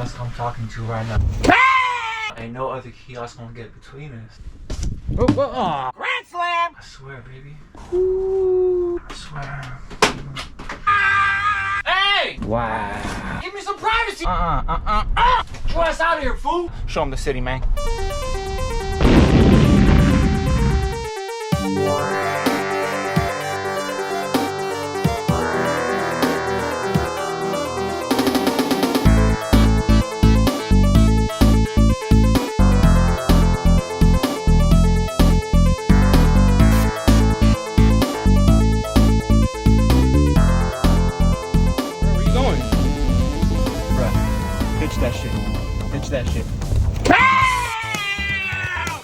kiosk I'm talking to right now. Ain't no other kiosk gonna get between us. Oh. Grand slam! I swear, baby. Ooh. I swear. Hey! Wow. Give me some privacy! Get your ass out of here, fool! Show him the city, man. That shit. Ditch that shit.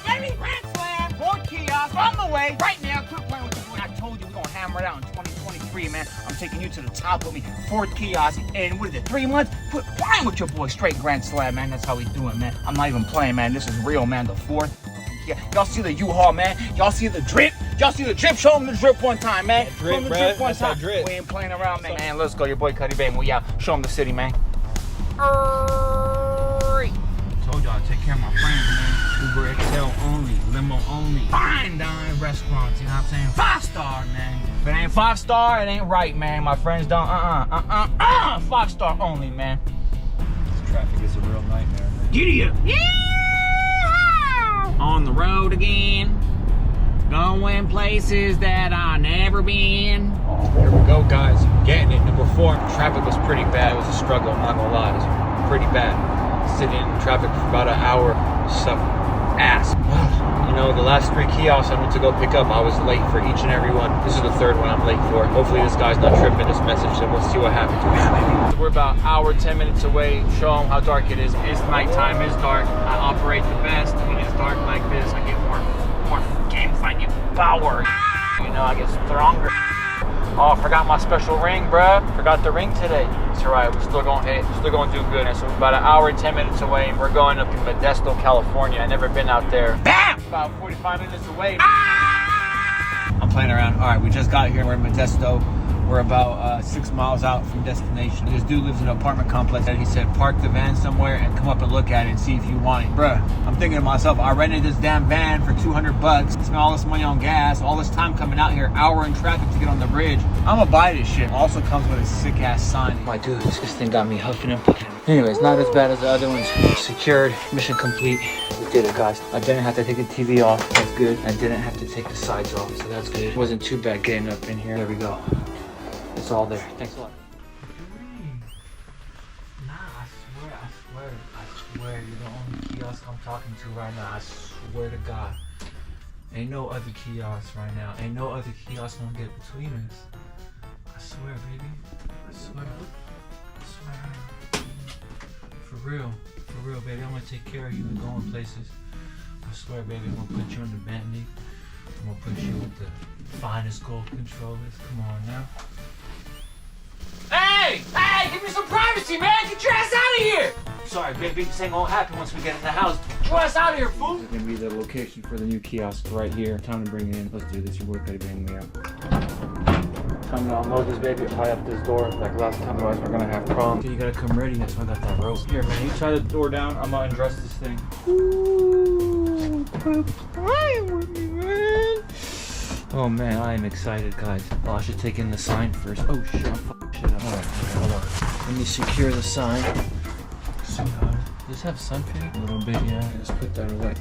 Baby, grand slam! Ford Kiosk on the way right now. Quit playing with the boy. I told you we're gonna hammer it out in 2023, man. I'm taking you to the top with me. Ford Kiosk. And what is it, 3 months? Quit playing with your boy. Straight grand slam, man. That's how we do it, man. I'm not even playing, man. This is real, man. The fourth. Y'all see the U-Haul, man? Y'all see the drip? Y'all see the drip? Show them the drip one time, man. Drip, show them the bro. drip one time. Drip. We ain't playing around, man. Man, let's go. Your boy Cuddy Bang. We out. Show them the city, man. Told y'all to take care of my friends, man. Uber XL only, limo only, fine dine restaurants, you know what I'm saying? 5-star, man. If it ain't 5-star, it ain't right, man. My friends don't, 5-star only, man. This traffic is a real nightmare, man. Giddy up. Yeah! On the road again. Going places that I never been. Here we go, guys. Getting it. Number 4. Traffic was pretty bad. It was a struggle, I'm not gonna lie. It was pretty bad. Sitting in traffic for about an hour. Suck ass. You know, the last 3 kiosks I went to go pick up, I was late for each and every one. This is the 3rd one I'm late for. Hopefully this guy's not tripping this message, and we'll see what happens. So we're about an hour, 10 minutes away. Show them how dark it is. It's nighttime, it's dark. I operate the best when it's dark like this. I get more game fighting power. You know, I get stronger. Oh, I forgot my special ring, bruh. Forgot the ring today. It's alright, we're still gonna hit. Still gonna do good. And so we're about an hour and 10 minutes away, and we're going up to Modesto, California. I've never been out there. Bam! About 45 minutes away. I'm playing around. Alright, we just got here. We're in Modesto. We're about 6 miles out from destination. This dude lives in an apartment complex, and he said park the van somewhere and come up and look at it and see if you want it. Bruh, I'm thinking to myself, I rented this damn van for $200. Spent all this money on gas, all this time coming out here, hour in traffic to get on the bridge. I'm gonna buy this shit. Also comes with a sick ass sign. My dude, this thing got me huffing and puffing. Anyways, not as bad as the other ones. Secured, mission complete. We did it, guys. I didn't have to take the TV off. That's good. I didn't have to take the sides off, so that's good. It wasn't too bad getting up in here. There we go. It's all there. Thanks a lot. Nah, I swear, you're the only kiosk I'm talking to right now. I swear to God. Ain't no other kiosk right now. Ain't no other kiosk gonna get between us. I swear, baby. I swear. For real, baby. I'm gonna take care of you and going places. I swear, baby. I'm gonna put you in the Bentley. I'm gonna put you with the finest gold controllers. Come on now. Hey, give me some privacy, man. Get your ass out of here. Sorry, baby. This ain't gonna happen once we get in the house. Get your ass out of here, fool. This is gonna be the location for the new kiosk right here. Time to bring it in. Let's do this. Your boy Cuddy Bang me out. Time to unload this baby, tie up this door like last time, otherwise we're gonna have problems. You gotta come ready, that's why I got that rope. Here, man, you tie the door down, I'm gonna undress this thing. Ooh, quit playing with me, man. Oh man, I am excited, guys. Oh, I should take in the sign first. Oh shit, I'm fucking shit up. Alright, hold on. Let me secure the sign. Does this have sunfade? A little bit, yeah. Let's put that away.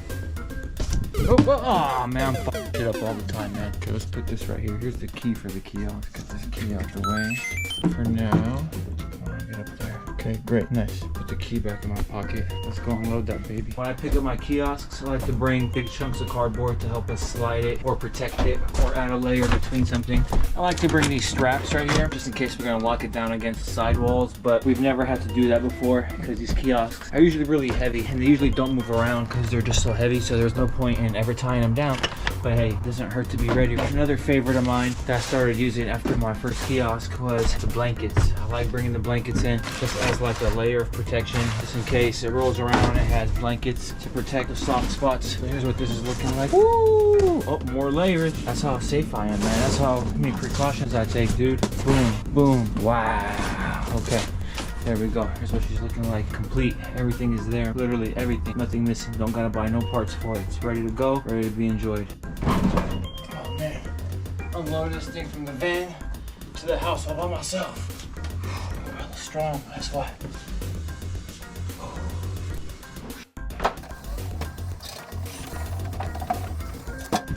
Oh man, I'm fucking shit up all the time, man. Okay, let's put this right here. Here's the key for the kiosk. Get this key out the way. For now. Come on, get up there. Okay, great, nice. Put the key back in my pocket. Let's go unload that baby. When I pick up my kiosks, I like to bring big chunks of cardboard to help us slide it or protect it or add a layer between something. I like to bring these straps right here just in case we're gonna lock it down against the side walls, but we've never had to do that before because these kiosks are usually really heavy and they usually don't move around because they're just so heavy, so there's no point in ever tying them down. But hey, it doesn't hurt to be ready. Another favorite of mine that I started using after my first kiosk was the blankets. I like bringing the blankets in just as like a layer of protection, just in case it rolls around. It has blankets to protect the soft spots. So here's what this is looking like. Woo! Oh, more layers. That's how safe I am, man. That's how many precautions I take, dude. Boom, boom. Wow. Okay. There we go. Here's what she's looking like. Complete. Everything is there. Literally everything. Nothing missing. Don't gotta buy no parts for it. It's ready to go. Ready to be enjoyed. Oh man. Unloading this thing from the van to the house all by myself. Really strong. That's why.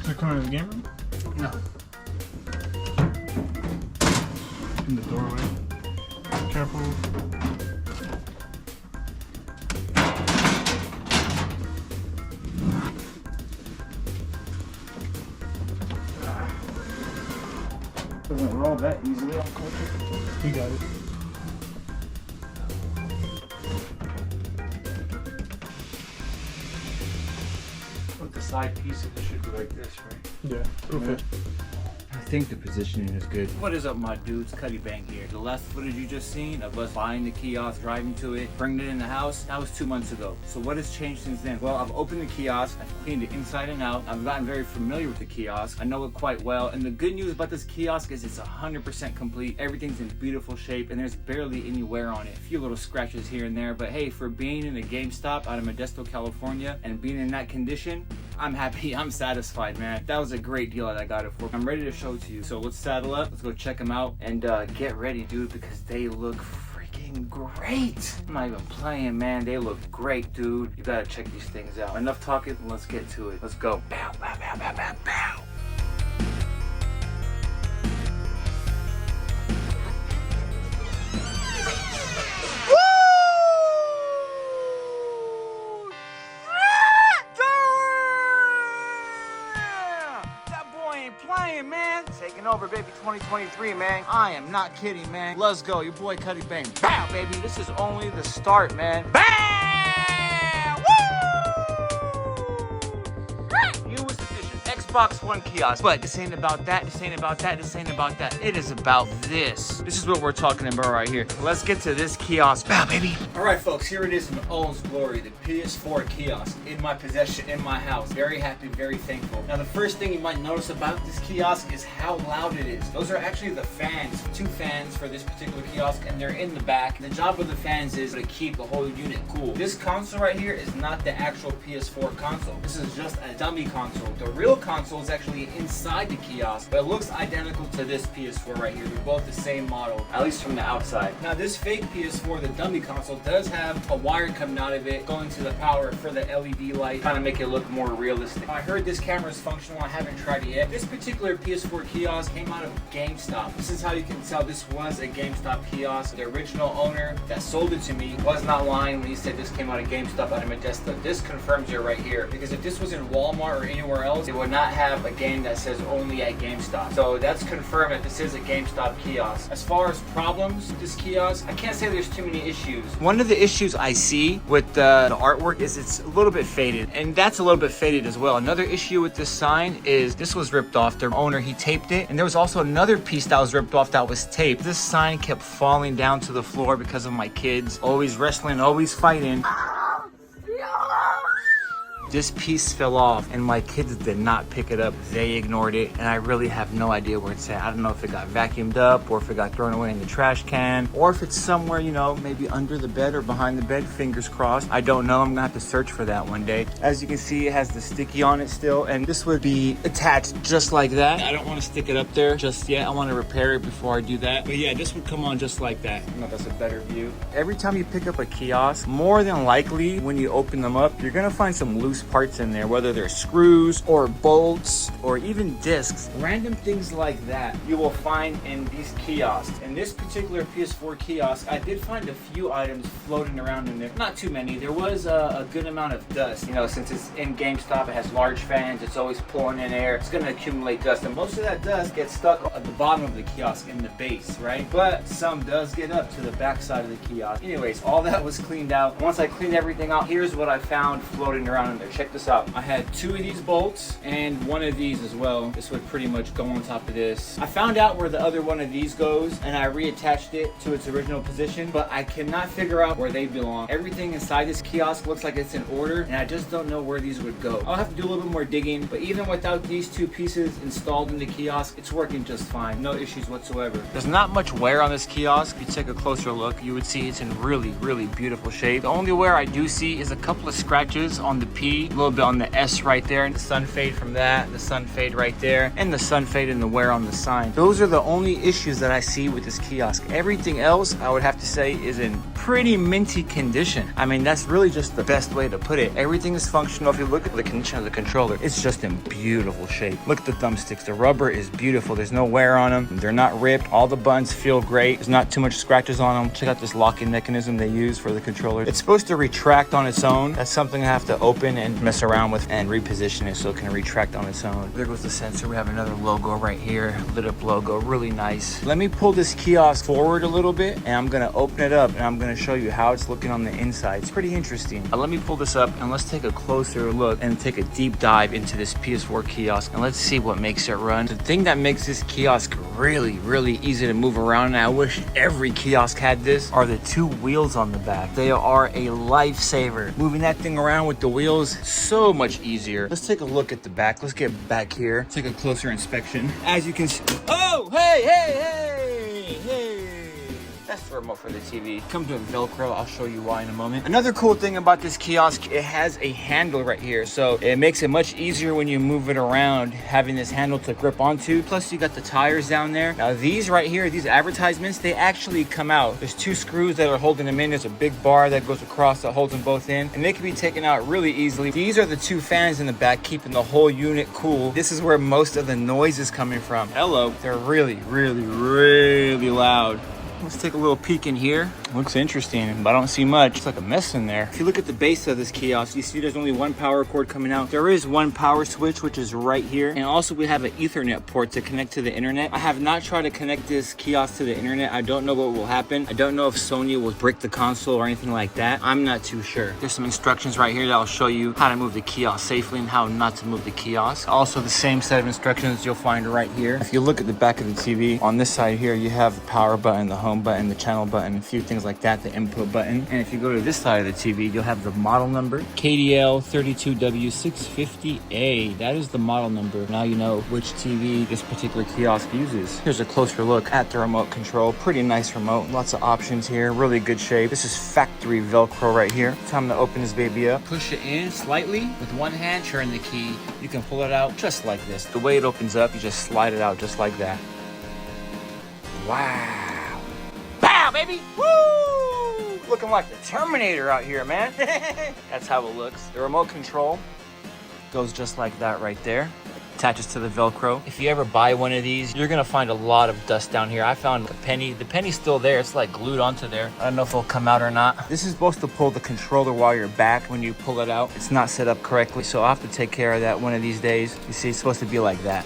Is it coming in the game room? No. In the doorway. Careful. Doesn't roll that easily. You got it. With the side piece of it should be like this, right? Yeah. Okay. I think the positioning is good. What is up, my dudes? Cuddy Bang here. The last footage you just seen of us buying the kiosk, driving to it, bringing it in the house, that was 2 months ago. So what has changed since then? Well, I've opened the kiosk, I've cleaned it inside and out, I've gotten very familiar with the kiosk, I know it quite well, and the good news about this kiosk is it's 100% complete. Everything's in beautiful shape, and there's barely any wear on it. A few little scratches here and there, but hey, for being in a GameStop out of Modesto, California, and being in that condition, I'm happy, I'm satisfied, man. That was a great deal that I got it for. I'm ready to show to you. So let's saddle up, let's go check them out, and get ready, dude, because they look freaking great. I'm not even playing, man. They look great, dude. You gotta check these things out. Enough talking, let's get to it. Let's go. Bow, bow, bow, bow, bow, bow. Playing, man. Taking over, baby, 2023, man. I am not kidding, man. Let's go. Your boy Cuddy Bang. Bow, baby. This is only the start, man. Bow! Woo! Newest edition, Xbox One kiosk. But this ain't about that. This ain't about that. This ain't about that. It is about this. This is what we're talking about right here. Let's get to this kiosk. Bow, baby. All right, folks. Here it is in all its glory. The PS4 kiosk in my possession, in my house. Very happy, very thankful. Now, the first thing you might notice about this kiosk is how loud it is. Those are actually the fans, 2 fans for this particular kiosk, and they're in the back. The job of the fans is to keep the whole unit cool. This console right here is not the actual PS4 console. This is just a dummy console. The real console is actually inside the kiosk, but it looks identical to this PS4 right here. They're both the same model, at least from the outside. Now, this fake PS4, the dummy console, does have a wire coming out of it, going to the power for the LED light, kind of make it look more realistic. I heard this camera is functional. I haven't tried it yet. This particular PS4 kiosk came out of GameStop. This is how you can tell this was a GameStop kiosk. The original owner that sold it to me was not lying when he said this came out of GameStop out of Modesto. This confirms it right here, because if this was in Walmart or anywhere else, it would not have a game that says only at GameStop. So that's confirmed that this is a GameStop kiosk. As far as problems with this kiosk, I can't say there's too many issues. One of the issues I see with the artwork is it's a little bit faded, and that's a little bit faded as well. Another issue with this sign is this was ripped off. The owner, he taped it, and there was also another piece that was ripped off that was taped. This sign kept falling down to the floor because of my kids always wrestling, always fighting. This piece fell off, and my kids did not pick it up. They ignored it, and I really have no idea where it's at. I don't know if it got vacuumed up, or if it got thrown away in the trash can, or if it's somewhere, you know, maybe under the bed or behind the bed, fingers crossed. I don't know. I'm gonna have to search for that one day. As you can see, it has the sticky on it still, and this would be attached just like that. I don't want to stick it up there just yet. I want to repair it before I do that. But yeah, this would come on just like that. I don't know if that's a better view. Every time you pick up a kiosk, more than likely, when you open them up, you're gonna find some loose parts in there, whether they're screws or bolts or even discs. Random things like that you will find in these kiosks. In this particular PS4 kiosk, I did find a few items floating around in there. Not too many. There was a good amount of dust. You know, since it's in GameStop, it has large fans, it's always pulling in air. It's gonna accumulate dust, and most of that dust gets stuck at the bottom of the kiosk in the base, right? But some does get up to the back side of the kiosk. Anyways, all that was cleaned out. Once I cleaned everything out, here's what I found floating around in the Now check this out. I had 2 of these bolts and 1 of these as well. This would pretty much go on top of this. I found out where the other one of these goes and I reattached it to its original position, but I cannot figure out where they belong. Everything inside this kiosk looks like it's in order and I just don't know where these would go. I'll have to do a little bit more digging, but even without these 2 pieces installed in the kiosk, it's working just fine. No issues whatsoever. There's not much wear on this kiosk. If you take a closer look, you would see it's in really, really beautiful shape. The only wear I do see is a couple of scratches on the P, a little bit on the S right there, and the sun fade from that, the sun fade right there, and the sun fade and the wear on the sign. Those are the only issues that I see with this kiosk. Everything else, I would have to say, is in pretty minty condition. I mean, that's really just the best way to put it. Everything is functional. If you look at the condition of the controller, it's just in beautiful shape. Look at the thumbsticks. The rubber is beautiful. There's no wear on them. They're not ripped. All the buttons feel great. There's not too much scratches on them. Check out this locking mechanism they use for the controller. It's supposed to retract on its own. That's something I have to open and mess around with and reposition it so it can retract on its own. There goes the sensor. We have another logo right here. Lit up logo. Really nice. Let me pull this kiosk forward a little bit and I'm going to open it up and I'm going to show you how it's looking on the inside. It's pretty interesting. Let me pull this up and let's take a closer look and take a deep dive into this PS4 kiosk and let's see what makes it run. The thing that makes this kiosk really, really easy to move around, and I wish every kiosk had this, are the 2 wheels on the back. They are a lifesaver. Moving that thing around with the wheels, so much easier. Let's take a look at the back. Let's get back here. Take a closer inspection. As you can see, oh, hey. That's the remote for the TV. Come to Velcro. I'll show you why in a moment. Another cool thing about this kiosk, it has a handle right here. So it makes it much easier when you move it around, having this handle to grip onto. Plus you got the tires down there. Now these right here, these advertisements, they actually come out. There's 2 screws that are holding them in. There's a big bar that goes across that holds them both in. And they can be taken out really easily. These are the 2 fans in the back, keeping the whole unit cool. This is where most of the noise is coming from. Hello. They're really, really, really loud. Let's take a little peek in here. Looks interesting, but I don't see much. It's like a mess in there. If you look at the base of this kiosk, you see there's only 1 power cord coming out. There is 1 power switch, which is right here. And also we have an Ethernet port to connect to the internet. I have not tried to connect this kiosk to the internet. I don't know what will happen. I don't know if Sony will brick the console or anything like that. I'm not too sure. There's some instructions right here that will show you how to move the kiosk safely and how not to move the kiosk. Also the same set of instructions you'll find right here. If you look at the back of the TV, on this side here, you have the power button, the home button, the channel button, a few things like that, the input button. And if you go to this side of the TV, you'll have the model number, KDL32W650A. That is the model number. Now you know which TV this particular kiosk uses. Here's a closer look at the remote control. Pretty nice remote. Lots of options here. Really good shape. This is factory Velcro right here. Time to open this baby up. Push it in slightly with 1 hand, turn the key. You can pull it out just like this. The way it opens up, you just slide it out just like that. Wow. Bow, baby! Woo! Looking like the Terminator out here, man. That's how it looks. The remote control goes just like that right there. Attaches to the Velcro. If you ever buy one of these, you're gonna find a lot of dust down here. I found a penny. The penny's still there. It's like glued onto there. I don't know if it'll come out or not. This is supposed to pull the controller while you're back when you pull it out. It's not set up correctly, so I'll have to take care of that one of these days. You see, it's supposed to be like that.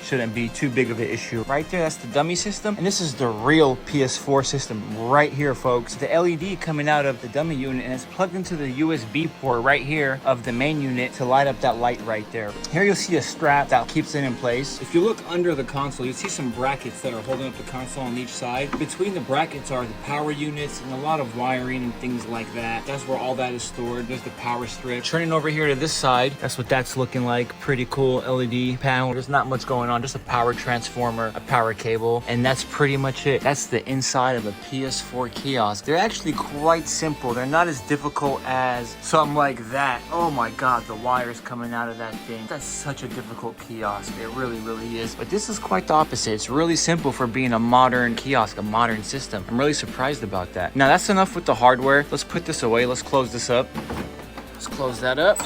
Shouldn't be too big of an issue. Right there, that's the dummy system. And this is the real PS4 system right here, folks. The LED coming out of the dummy unit, and it's plugged into the USB port right here of the main unit to light up that light right there. Here you'll see a strap that keeps it in place. If you look under the console, you see some brackets that are holding up the console on each side. Between the brackets are the power units and a lot of wiring and things like that. That's where all that is stored. There's the power strip. Turning over here to this side, that's what that's looking like. Pretty cool LED panel. There's not much going on. Just a power transformer, a power cable, and that's pretty much it. That's the inside of a PS4 kiosk. They're actually quite simple. They're not as difficult as something like that. Oh my God, the wires coming out of that thing. That's such a difficult kiosk. It really, really is. But this is quite the opposite. It's really simple for being a modern kiosk, a modern system. I'm really surprised about that. Now that's enough with the hardware. Let's put this away. Let's close this up. Let's close that up.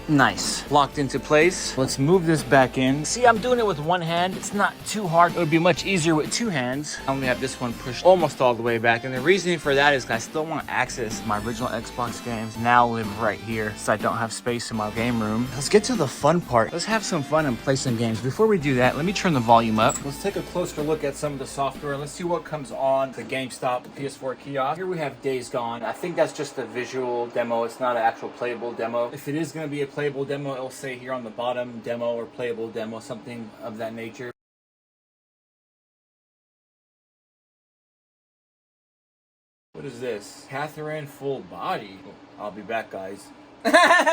Nice. Locked into place. Let's move this back in. See, I'm doing it with one hand. It's not too hard. It would be much easier with two hands. I only have this one pushed almost all the way back. And the reasoning for that is I still want to access my original Xbox games now live right here, so I don't have space in my game room. Let's get to the fun part. Let's have some fun and play some games. Before we do that, let me turn the volume up. Let's take a closer look at some of the software. Let's see what comes on the GameStop PS4 kiosk. Here we have Days Gone. I think that's just a visual demo. It's not an actual playable demo. If it is going to be a playable demo, it'll say here on the bottom, demo or playable demo, something of that nature. What is this? Catherine Full Body. Oh, I'll be back, guys.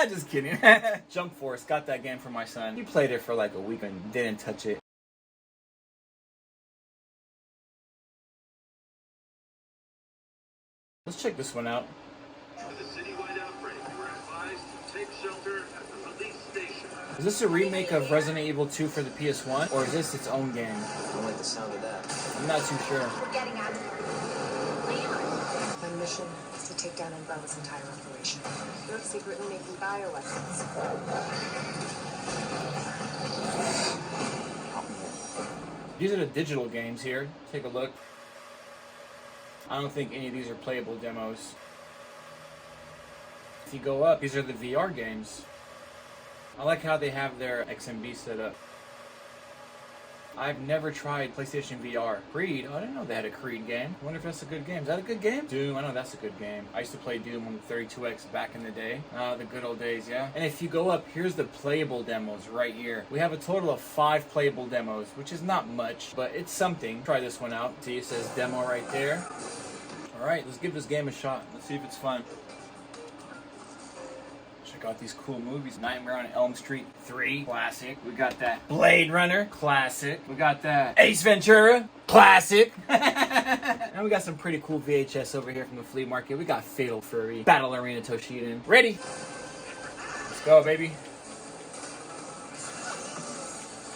Just kidding. Jump Force. Got that game for my son. He played it for like a week and didn't touch it. Let's check this one out. Is this a remake of Resident Evil 2 for the PS1, or is this its own game? Don't like the sound of that. I'm not too sure. We're getting out of here. My mission is to take down Umbrella's entire operation. They're secretly making bioweapons. These are the digital games here. Take a look. I don't think any of these are playable demos. If you go up, these are the VR games. I like how they have their XMB set up. I've never tried PlayStation VR. Creed? Oh, I didn't know they had a Creed game. I wonder if that's a good game. Is that a good game? Doom? I know that's a good game. I used to play Doom on the 32X back in the day. The good old days, yeah? And if you go up, here's the playable demos right here. We have a total of 5 playable demos, which is not much, but it's something. Try this one out. See, it says demo right there. Alright, let's give this game a shot. Let's see if it's fun. Check out these cool movies. Nightmare on Elm Street 3, classic. We got that Blade Runner, classic. We got that Ace Ventura, classic. And we got some pretty cool VHS over here from the flea market. We got Fatal Fury, Battle Arena Toshinden. Ready? Let's go, baby.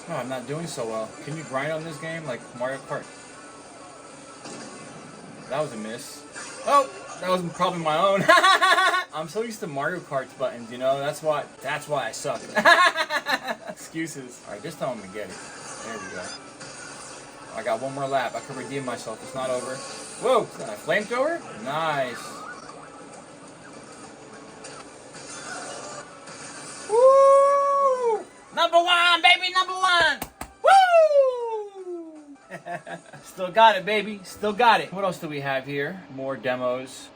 Oh, I'm not doing so well. Can you grind on this game like Mario Kart? That was a miss. Oh, that was probably my own. I'm so used to Mario Kart's buttons, you know? That's why I suck. Excuses. Alright, this time I'm gonna get it. There we go. I got one more lap. I can redeem myself. It's not over. Whoa! Is that a flamethrower? Nice. Woo! Number one, baby, number one! Woo! Still got it, baby. Still got it. What else do we have here? More demos.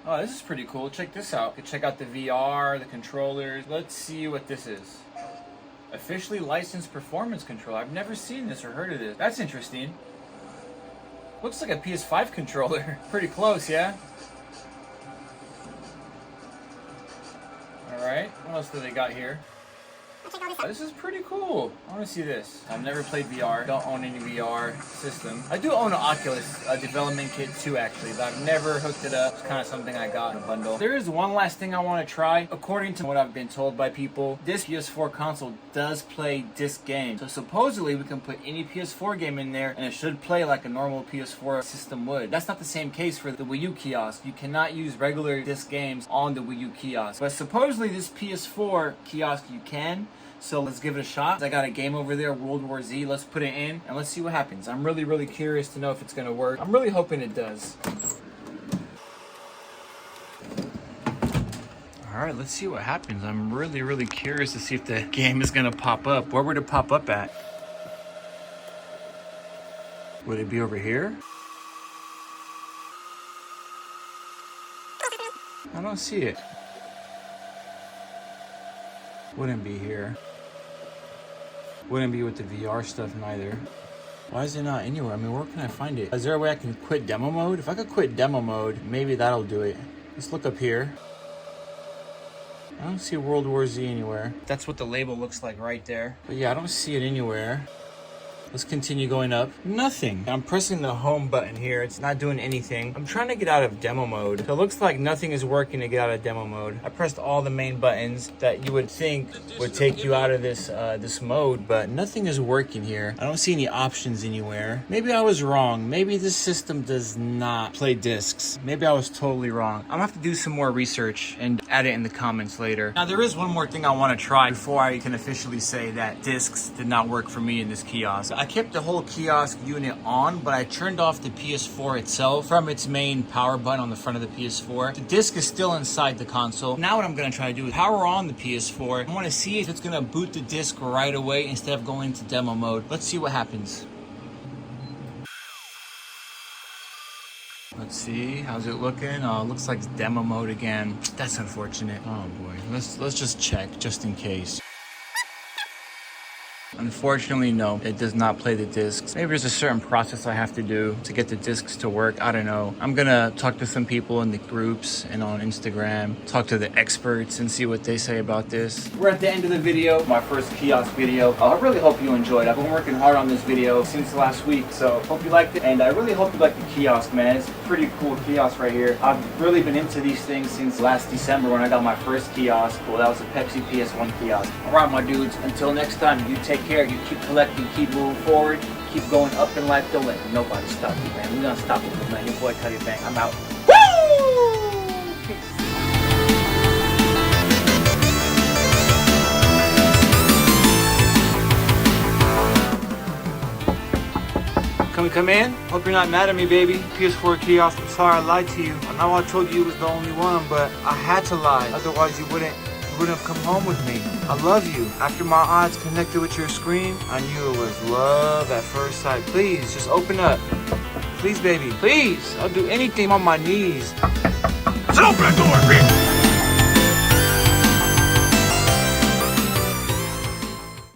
Oh, this is pretty cool. Check this out. You can check out the VR, the controllers. Let's see what this is. Officially licensed performance controller. I've never seen this or heard of this. That's interesting. Looks like a PS5 controller. Pretty close, yeah? Alright, what else do they got here? This is pretty cool. I want to see this. I've never played VR. Don't own any VR system. I do own an Oculus development kit too, actually, but I've never hooked it up. It's kind of something I got in a bundle. There is one last thing I want to try. According to what I've been told by people, this PS4 console does play disc games. So supposedly we can put any PS4 game in there and it should play like a normal PS4 system would. That's not the same case for the Wii U kiosk. You cannot use regular disc games on the Wii U kiosk. But supposedly this PS4 kiosk you can. So let's give it a shot. I got a game over there, World War Z. Let's put it in and let's see what happens. I'm really, really curious to know if it's gonna work. I'm really hoping it does. All right, let's see what happens. I'm really, really curious to see if the game is gonna pop up. Where would it pop up at? Would it be over here? I don't see it. Wouldn't be here. Wouldn't be with the VR stuff neither. Why is it not anywhere? I mean, where can I find it? Is there a way I can quit demo mode? If I could quit demo mode, maybe that'll do it. Let's look up here. I don't see World War Z anywhere. That's what the label looks like right there. But yeah, I don't see it anywhere. Let's continue going up. Nothing. I'm pressing the home button here. It's not doing anything. I'm trying to get out of demo mode. So it looks like nothing is working to get out of demo mode. I pressed all the main buttons that you would think would take you out of this this mode, but nothing is working here. I don't see any options anywhere. Maybe I was wrong. Maybe this system does not play discs. Maybe I was totally wrong. I'm gonna have to do some more research and add it in the comments later. Now there is one more thing I want to try before I can officially say that discs did not work for me in this kiosk. I kept the whole kiosk unit on, but I turned off the PS4 itself from its main power button on the front of the PS4. The disc is still inside the console. Now what I'm gonna try to do is power on the PS4. I want to see if it's gonna boot the disc right away instead of going into demo mode. Let's see what happens. Let's see, how's it looking? Oh, it looks like it's demo mode again. That's unfortunate. Oh boy, let's just check just in case. Unfortunately, no, it does not play the discs. Maybe there's a certain process I have to do to get the discs to work. I don't know. I'm gonna talk to some people in the groups and on Instagram, talk to the experts and see what they say about this. We're at the end of the video, my first kiosk video. I really hope you enjoyed. I've been working hard on this video since last week, so hope you liked it. And I really hope you like the kiosk, man. It's a pretty cool kiosk right here. I've really been into these things since last December when I got my first kiosk. Well, that was a Pepsi PS1 kiosk. All right, my dudes, until next time, you take care, you keep collecting, keep moving forward, keep going up in life, don't let nobody stop you, man. We're gonna stop you, man. Your boy Cuddy Bang, I'm out. Woo! Peace. Can we come in? Hope you're not mad at me, baby. PS4 kiosk, I'm sorry I lied to you. I know I told you it was the only one, but I had to lie. Otherwise you wouldn't have come home with me. I love you. After my eyes connected with your screen, I knew it was love at first sight. Please, just open up. Please, baby. Please. I'll do anything on my knees. Just open the door, bitch!